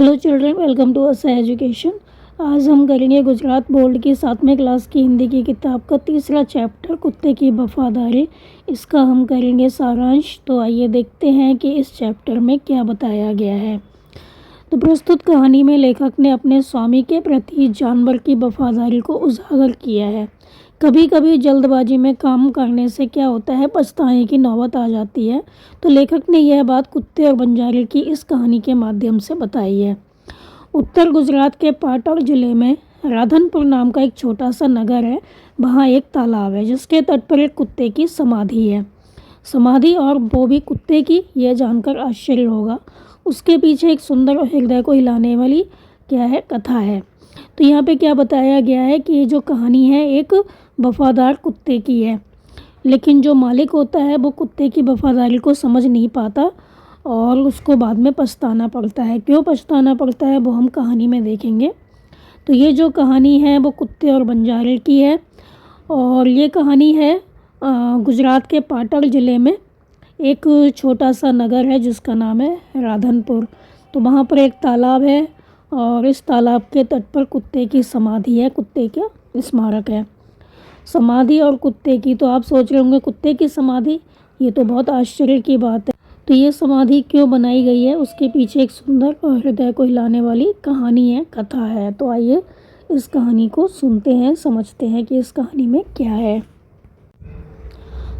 Hello children, welcome to असा education. आज हम करेंगे गुजरात बोर्ड की 7वें क्लास की हिंदी की किताब का तीसरा चैप्टर कुत्ते की वफादारी। इसका हम करेंगे सारांश। तो आइए देखते हैं कि इस चैप्टर में क्या बताया गया है। तो प्रस्तुत कहानी में लेखक ने अपने स्वामी के प्रति जानवर की वफादारी को उजागर किया है। कभी कभी जल्दबाजी में काम करने से क्या होता है, पछताने की नौबत आ जाती है। तो लेखक ने यह बात कुत्ते और बंजारे की इस कहानी के माध्यम से बताई है। उत्तर गुजरात के पाटण जिले में राधनपुर नाम का एक छोटा सा नगर है। वहाँ एक तालाब है जिसके तट पर एक कुत्ते की समाधि है। समाधि और वो भी कुत्ते की, यह जानकर आश्चर्य होगा। उसके पीछे एक सुंदर और हृदय को हिलाने वाली क्या है, कथा है। तो यहाँ पे क्या बताया गया है कि ये जो कहानी है एक वफादार कुत्ते की है, लेकिन जो मालिक होता है वो कुत्ते की वफादारी को समझ नहीं पाता और उसको बाद में पछताना पड़ता है। क्यों पछताना पड़ता है वो हम कहानी में देखेंगे। तो ये जो कहानी है वो कुत्ते और बंजारे की है और ये कहानी है गुजरात के पाटण ज़िले में एक छोटा सा नगर है जिसका नाम है राधनपुर। तो वहाँ पर एक तालाब है और इस तालाब के तट पर कुत्ते की समाधि है, कुत्ते का स्मारक है। समाधि और कुत्ते की, तो आप सोच रहे होंगे कुत्ते की समाधि, ये तो बहुत आश्चर्य की बात है। तो ये समाधि क्यों बनाई गई है, उसके पीछे एक सुंदर और हृदय को हिलाने वाली कहानी है, कथा है। तो आइए इस कहानी को सुनते हैं, समझते हैं कि इस कहानी में क्या है।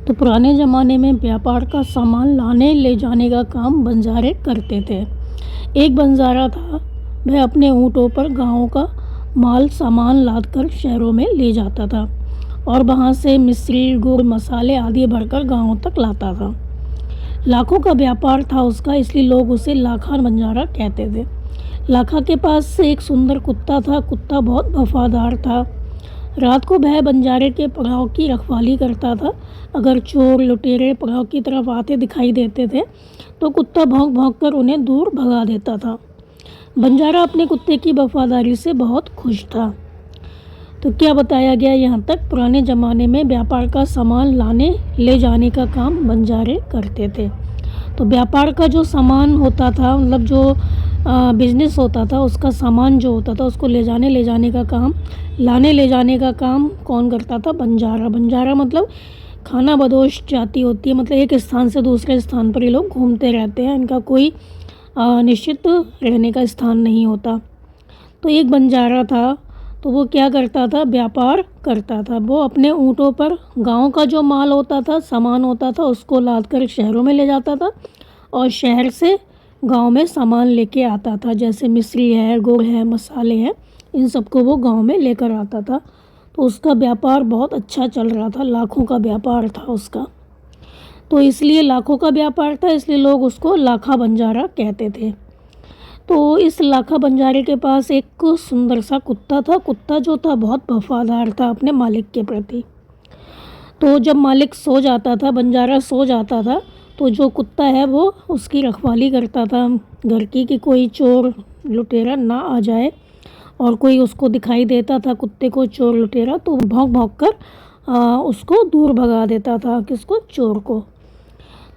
तो पुराने ज़माने में व्यापार का सामान लाने ले जाने का काम बंजारे करते थे। एक बंजारा था, वह अपने ऊँटों पर गाँव का माल सामान लाद कर शहरों में ले जाता था और वहाँ से मिश्री, गुड़, मसाले आदि भरकर गाँव तक लाता था। लाखों का व्यापार था उसका, इसलिए लोग उसे लाखा बंजारा कहते थे। लाखा के पास एक सुंदर कुत्ता था। कुत्ता बहुत वफादार था। रात को वह बंजारे के पड़ाव की रखवाली करता था। अगर चोर लुटेरे पड़ाव की तरफ आते दिखाई देते थे तो कुत्ता भौंक भौंक कर उन्हें दूर भगा देता था। बंजारा अपने कुत्ते की वफादारी से बहुत खुश था। तो क्या बताया गया यहाँ तक, पुराने ज़माने में व्यापार का सामान लाने ले जाने का काम बंजारे करते थे। तो व्यापार का जो सामान होता था, मतलब जो बिजनेस होता था, उसका सामान जो होता था उसको ले जाने का काम, लाने ले जाने का काम कौन करता था, बंजारा। बंजारा मतलब खाना बदोश जाति होती है, मतलब एक स्थान से दूसरे स्थान पर ये लोग घूमते रहते हैं, इनका कोई निश्चित रहने का स्थान नहीं होता। तो एक बंजारा था, तो वो क्या करता था, व्यापार करता था। वो अपने ऊँटों पर गांव का जो माल होता था, सामान होता था, उसको लाद कर शहरों में ले जाता था और शहर से गांव में सामान लेके आता था। जैसे मिश्री है, गुड़ है, मसाले हैं, इन सबको वो गांव में लेकर आता था। तो उसका व्यापार बहुत अच्छा चल रहा था, लाखों का व्यापार था उसका। तो इसलिए लाखों का व्यापार था, इसलिए लोग उसको लाखा बंजारा कहते थे। तो इस लाखा बंजारे के पास एक सुंदर सा कुत्ता था। कुत्ता जो था बहुत वफादार था अपने मालिक के प्रति। तो जब मालिक सो जाता था, बंजारा सो जाता था, तो जो कुत्ता है वो उसकी रखवाली करता था घर की, कि कोई चोर लुटेरा ना आ जाए। और कोई उसको दिखाई देता था कुत्ते को चोर लुटेरा, तो भौंक भौंक कर उसको दूर भगा देता था, किसको, चोर को।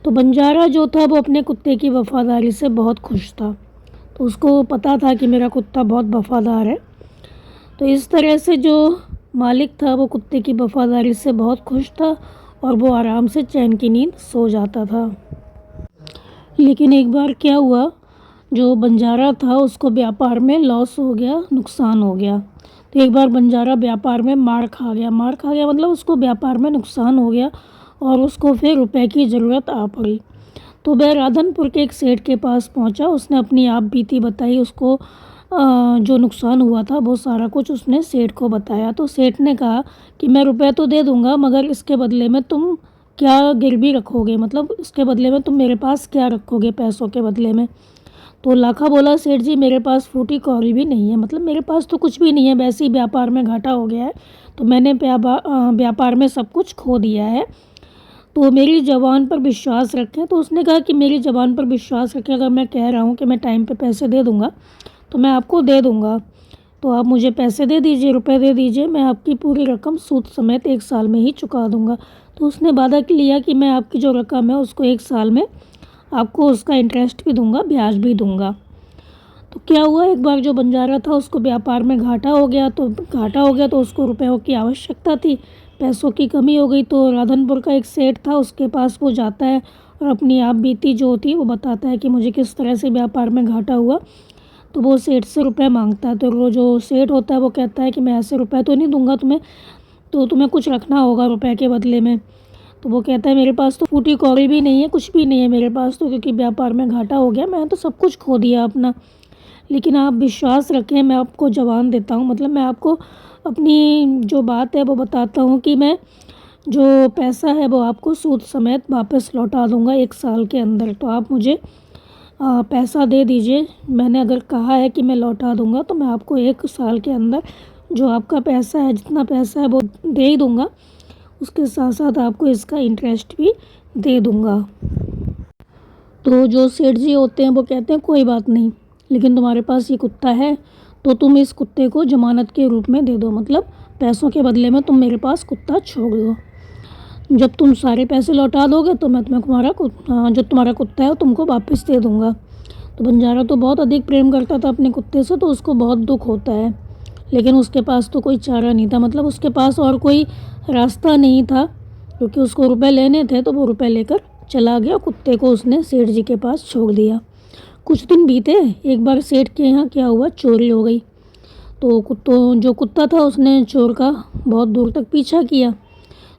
तो बंजारा जो था वो अपने कुत्ते की वफादारी से बहुत खुश था। तो उसको पता था कि मेरा कुत्ता बहुत वफादार है। तो इस तरह से जो मालिक था वो कुत्ते की वफादारी से बहुत खुश था और वो आराम से चैन की नींद सो जाता था। लेकिन एक बार क्या हुआ, जो बंजारा था उसको व्यापार में लॉस हो गया, नुकसान हो गया। तो एक बार बंजारा व्यापार में मार खा गया मतलब उसको व्यापार में नुकसान हो गया और उसको फिर रुपए की ज़रूरत आ पड़ी। तो वह राधनपुर के एक सेठ के पास पहुंचा। उसने अपनी आप बीती बताई, उसको जो नुकसान हुआ था वो सारा कुछ उसने सेठ को बताया। तो सेठ ने कहा कि मैं रुपए तो दे दूंगा, मगर इसके बदले में तुम क्या गिरवी रखोगे, मतलब इसके बदले में तुम मेरे पास क्या रखोगे पैसों के बदले में। तो लाखा बोला, सेठ जी मेरे पास फूटी कौड़ी भी नहीं है, मतलब मेरे पास तो कुछ भी नहीं है, वैसे ही व्यापार में घाटा हो गया है, तो मैंने व्यापार में सब कुछ खो दिया है, तो मेरी ज़बान पर विश्वास रखें। तो उसने कहा कि मेरी ज़बान पर विश्वास रखें, अगर मैं कह रहा हूँ कि मैं टाइम पे पैसे दे दूँगा तो मैं आपको दे दूँगा। तो आप मुझे पैसे दे दीजिए, रुपए दे दीजिए, मैं आपकी पूरी रकम सूद समेत 1 साल में ही चुका दूँगा। तो उसने वादा लिया कि मैं आपकी जो रकम है उसको 1 साल में आपको उसका इंटरेस्ट भी दूँगा, ब्याज भी दूँगा। तो क्या हुआ, एक बार जो बंजारा था उसको व्यापार में घाटा हो गया, तो उसको रुपयों की आवश्यकता थी, पैसों की कमी हो गई। तो राधनपुर का एक सेठ था, उसके पास वो जाता है और अपनी आप बीती जो होती है वो बताता है कि मुझे किस तरह से व्यापार में घाटा हुआ। तो वो सेठ से रुपए मांगता है। तो वो जो सेठ होता है वो कहता है कि मैं ऐसे रुपए तो नहीं दूंगा तुम्हें, तो तुम्हें कुछ रखना होगा रुपए के बदले में। तो वो कहता है मेरे पास तो फूटी कौड़ी भी नहीं है, कुछ भी नहीं है मेरे पास तो, क्योंकि व्यापार में घाटा हो गया, मैं तो सब कुछ खो दिया अपना। लेकिन आप विश्वास रखें, मैं आपको जवान देता हूँ, मतलब मैं आपको अपनी जो बात है वो बताता हूँ कि मैं जो पैसा है वो आपको सूद समेत वापस लौटा दूँगा 1 साल के अंदर। तो आप मुझे पैसा दे दीजिए। मैंने अगर कहा है कि मैं लौटा दूँगा तो मैं आपको 1 साल के अंदर जो आपका पैसा है, जितना पैसा है वो दे ही दूँगा। उसके साथ साथ आपको इसका इंटरेस्ट भी दे दूँगा। तो जो सेठ जी होते हैं वो कहते हैं कोई बात नहीं, लेकिन तुम्हारे पास ये कुत्ता है तो तुम इस कुत्ते को ज़मानत के रूप में दे दो, मतलब पैसों के बदले में तुम मेरे पास कुत्ता छोड़ दो। जब तुम सारे पैसे लौटा दोगे तो मैं जो तुम्हारा कुत्ता है वो तुमको वापस दे दूँगा। तो बंजारा तो बहुत अधिक प्रेम करता था अपने कुत्ते से, तो उसको बहुत दुख होता है, लेकिन उसके पास तो कोई चारा नहीं था, मतलब उसके पास और कोई रास्ता नहीं था, क्योंकि उसको रुपए लेने थे। तो वो रुपए लेकर चला गया, कुत्ते को उसने सेठ जी के पास छोड़ दिया। कुछ दिन बीते, एक बार सेठ के यहाँ क्या हुआ, चोरी हो गई। तो जो कुत्ता था उसने चोर का बहुत दूर तक पीछा किया।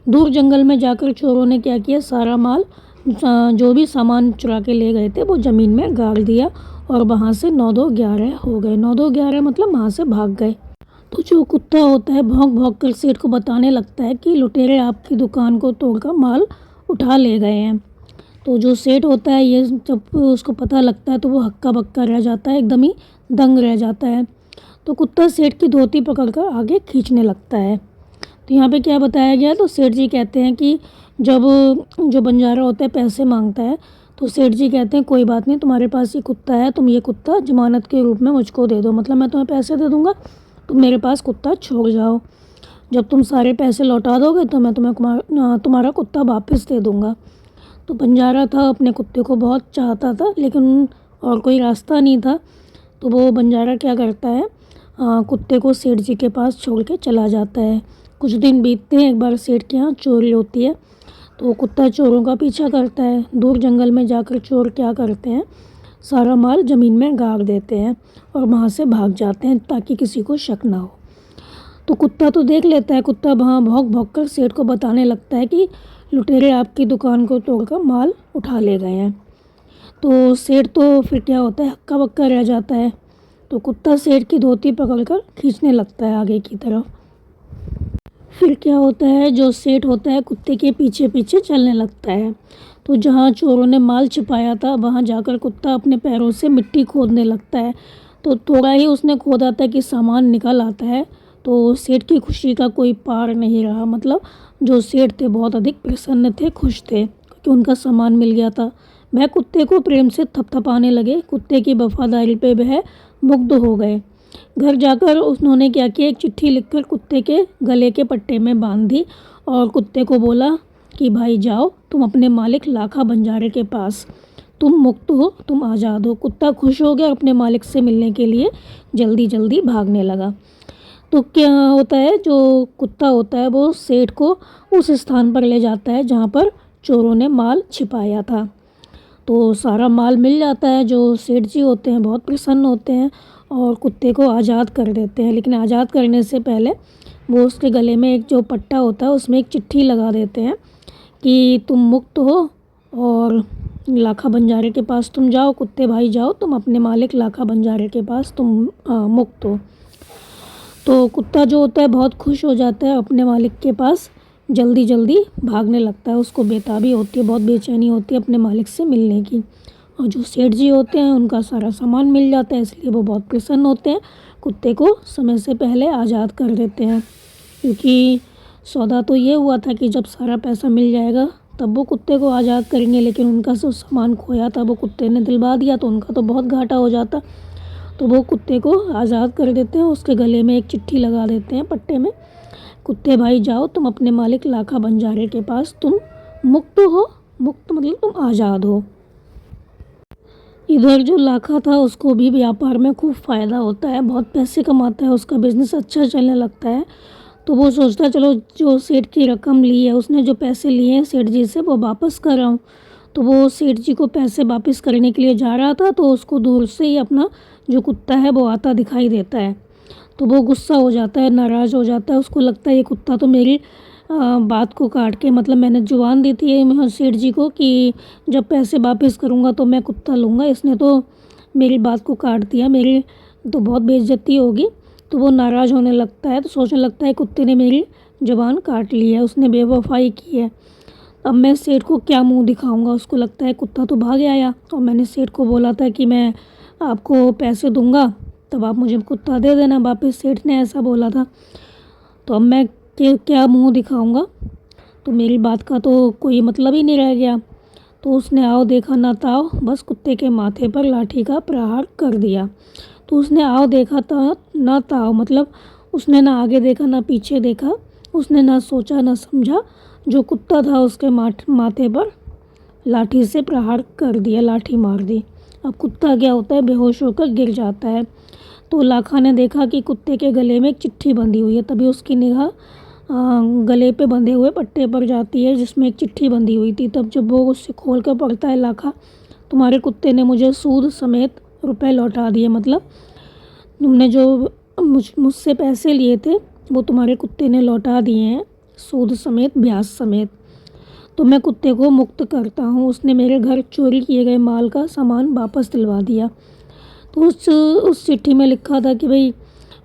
दूर जंगल में जाकर चोरों ने क्या किया, सारा माल जो भी सामान चुरा के ले गए थे वो ज़मीन में गाड़ दिया और वहाँ से 9-2-11 हो गए। 9-2-11 मतलब वहाँ से भाग गए। तो जो कुत्ता होता है भौंक भौंक कर सेठ को बताने लगता है कि लुटेरे आपकी दुकान को तोड़कर माल उठा ले गए हैं। तो जो सेठ होता है ये जब उसको पता लगता है तो वो हक्का बक्का रह जाता है, एकदम ही दंग रह जाता है। तो कुत्ता सेठ की धोती पकड़कर आगे खींचने लगता है। तो यहाँ पे क्या बताया गया है, तो सेठ जी कहते हैं कि जब जो बंजारा होता है पैसे मांगता है तो सेठ जी कहते हैं कोई बात नहीं, तुम्हारे पास ये कुत्ता है, तुम ये कुत्ता ज़मानत के रूप में मुझको दे दो, मतलब मैं तुम्हें पैसे दे दूँगा, तुम मेरे पास कुत्ता छोड़ जाओ। जब तुम सारे पैसे लौटा दोगे तो मैं तुम्हारा कुत्ता वापस दे दूँगा। तो बंजारा था अपने कुत्ते को बहुत चाहता था, लेकिन और कोई रास्ता नहीं था। तो वो बंजारा क्या करता है, कुत्ते को सेठ जी के पास छोड़ के चला जाता है। कुछ दिन बीतते हैं, एक बार सेठ के यहाँ चोरी होती है। तो कुत्ता चोरों का पीछा करता है। दूर जंगल में जाकर चोर क्या करते हैं, सारा माल ज़मीन में गाड़ देते हैं और वहाँ से भाग जाते हैं ताकि किसी को शक ना हो। तो कुत्ता तो देख लेता है, कुत्ता वहाँ भौंक भौंक कर सेठ को बताने लगता है कि लुटेरे आपकी दुकान को तोड़कर माल उठा ले गए हैं। तो सेठ तो फिर क्या होता है, हक्का बक्का रह जाता है। तो कुत्ता सेठ की धोती पकड़कर खींचने लगता है आगे की तरफ। फिर क्या होता है, जो सेठ होता है कुत्ते के पीछे पीछे चलने लगता है। तो जहाँ चोरों ने माल छिपाया था वहाँ जाकर कुत्ता अपने पैरों से मिट्टी खोदने लगता है। तो थोड़ा ही उसने खोदा था कि सामान निकल आता है। तो सेठ की खुशी का कोई पार नहीं रहा, मतलब जो सेठ थे बहुत अधिक प्रसन्न थे, खुश थे, क्योंकि उनका सामान मिल गया था। वह कुत्ते को प्रेम से थपथपाने लगे, कुत्ते की वफादारी पे वह मुग्ध हो गए। घर जाकर उन्होंने क्या किया, एक चिट्ठी लिखकर कुत्ते के गले के पट्टे में बांध दी और कुत्ते को बोला कि भाई जाओ तुम अपने मालिक लाखा बंजारे के पास, तुम मुक्त हो, तुम आज़ाद हो। कुत्ता खुश हो गया, अपने मालिक से मिलने के लिए जल्दी जल्दी भागने लगा। तो क्या होता है, जो कुत्ता होता है वो सेठ को उस स्थान पर ले जाता है जहाँ पर चोरों ने माल छिपाया था। तो सारा माल मिल जाता है। जो सेठ जी होते हैं बहुत प्रसन्न होते हैं और कुत्ते को आज़ाद कर देते हैं, लेकिन आज़ाद करने से पहले वो उसके गले में एक जो पट्टा होता है उसमें एक चिट्ठी लगा देते हैं कि तुम मुक्त हो और लाखा बंजारे के पास तुम जाओ, कुत्ते भाई जाओ, तुम अपने मालिक लाखा बंजारे के पास तुम मुक्त हो। तो कुत्ता जो होता है बहुत खुश हो जाता है, अपने मालिक के पास जल्दी जल्दी भागने लगता है। उसको बेताबी होती है, बहुत बेचैनी होती है अपने मालिक से मिलने की। और जो सेठ जी होते हैं उनका सारा सामान मिल जाता है, इसलिए वो बहुत प्रसन्न होते हैं, कुत्ते को समय से पहले आज़ाद कर देते हैं। क्योंकि सौदा तो ये हुआ था कि जब सारा पैसा मिल जाएगा तब वो कुत्ते को आज़ाद करेंगे, लेकिन उनका जो सामान खोया था वो कुत्ते ने दिलवा दिया तो उनका तो बहुत घाटा हो जाता। तो वो कुत्ते को आज़ाद कर देते हैं, उसके गले में एक चिट्ठी लगा देते हैं पट्टे में, कुत्ते भाई जाओ तुम अपने मालिक लाखा बंजारे के पास तुम मुक्त हो। मुक्त मतलब तुम आज़ाद हो। इधर जो लाखा था उसको भी व्यापार में खूब फ़ायदा होता है, बहुत पैसे कमाता है, उसका बिज़नेस अच्छा चलने लगता है। तो वो सोचता है चलो जो सेठ की रकम ली है, उसने जो पैसे लिए हैं सेठ जी से वो वापस कर आऊँ। तो वो सेठ जी को पैसे वापस करने के लिए जा रहा था, तो उसको दूर से ही अपना जो कुत्ता है वो आता दिखाई देता है। तो वो गुस्सा हो जाता है, नाराज़ हो जाता है, उसको लगता है ये कुत्ता तो मेरी बात को काट के, मतलब मैंने जुबान दी थी सेठ जी को कि जब पैसे वापस करूँगा तो मैं कुत्ता लूँगा, इसने तो मेरी बात को काट दिया, मेरी तो बहुत बेइज्जती होगी। तो वो नाराज़ होने लगता है, तो सोचने लगता है कुत्ते ने मेरी ज़ुबान काट ली है, उसने बेवफ़ाई की है। अब मैं सेठ को क्या मुँह दिखाऊँगा? उसको लगता है कुत्ता तो भाग आया और मैंने सेठ को बोला था कि मैं आपको पैसे दूँगा, तब आप मुझे कुत्ता दे देना वापस, सेठ ने ऐसा बोला था। तो अब मैं क्या मुँह दिखाऊँगा? तो मेरी बात का तो कोई मतलब ही नहीं रह गया। तो उसने आओ देखा ना ताओ, बस कुत्ते के माथे पर लाठी का प्रहार कर दिया। तो उसने आओ देखा था ना ताओ, मतलब उसने ना आगे देखा ना पीछे देखा, उसने ना सोचा ना समझा, जो कुत्ता था उसके माथे पर लाठी से प्रहार कर दिया, लाठी मार दी। अब कुत्ता क्या होता है, बेहोश होकर गिर जाता है। तो लाखा ने देखा कि कुत्ते के गले में एक चिट्ठी बंधी हुई है, तभी उसकी निगाह गले पे बंधे हुए पट्टे पर जाती है जिसमें एक चिट्ठी बंधी हुई थी। तब जब वो उससे खोल कर पढ़ता है, लाखा तुम्हारे कुत्ते ने मुझे सूद समेत रुपए लौटा दिए, मतलब तुमने जो मुझसे पैसे लिए थे वो तुम्हारे कुत्ते ने लौटा दिए हैं, सूद समेत ब्याज समेत। तो मैं कुत्ते को मुक्त करता हूँ, उसने मेरे घर चोरी किए गए माल का सामान वापस दिलवा दिया। तो उस चिट्ठी में लिखा था कि भाई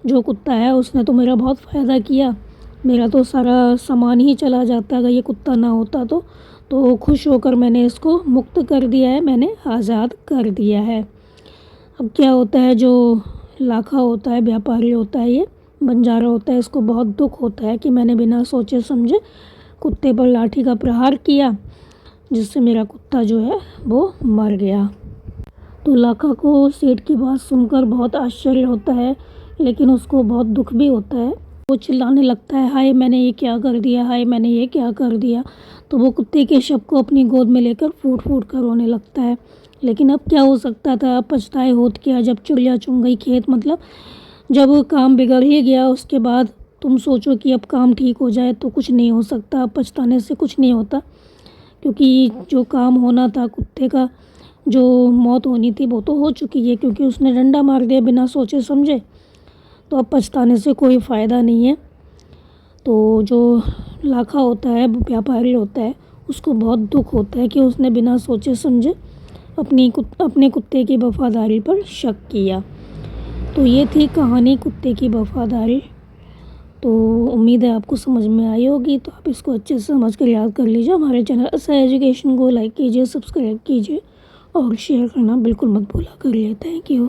जो कुत्ता है उसने तो मेरा बहुत फ़ायदा किया, मेरा तो सारा सामान ही चला जाता अगर ये कुत्ता ना होता तो खुश होकर मैंने इसको मुक्त कर दिया है, मैंने आज़ाद कर दिया है। अब क्या होता है, जो लाखा होता है, व्यापारी होता है, ये बंजारा होता है, इसको बहुत दुख होता है कि मैंने बिना सोचे समझे कुत्ते पर लाठी का प्रहार किया, जिससे मेरा कुत्ता जो है वो मर गया। तो लाखा को सेठ की बात सुनकर बहुत आश्चर्य होता है, लेकिन उसको बहुत दुख भी होता है। वो चिल्लाने लगता है, हाय मैंने ये क्या कर दिया, हाय मैंने ये क्या कर दिया। तो वो कुत्ते के शव को अपनी गोद में लेकर फूट फूट कर रोने लगता है। लेकिन अब क्या हो सकता था, अब पछताए होत क्या, जब चिड़िया चुन गई खेत, मतलब जब काम बिगड़ ही गया उसके बाद तुम सोचो कि अब काम ठीक हो जाए, तो कुछ नहीं हो सकता। अब पछताने से कुछ नहीं होता, क्योंकि जो काम होना था, कुत्ते का जो मौत होनी थी वो तो हो चुकी है, क्योंकि उसने डंडा मार दिया बिना सोचे समझे। तो अब पछताने से कोई फ़ायदा नहीं है। तो जो लाखा होता है, व्यापारी होता है, उसको बहुत दुख होता है कि उसने बिना सोचे समझे अपने कुत्ते की वफ़ादारी पर शक किया। तो ये थी कहानी कुत्ते की वफ़ादारी। तो उम्मीद है आपको समझ में आई होगी, तो आप इसको अच्छे से समझ कर याद कर लीजिए। हमारे चैनल ऐसा एजुकेशन को लाइक कीजिए, सब्सक्राइब कीजिए और शेयर करना बिल्कुल मत भूला करिए। Thank you.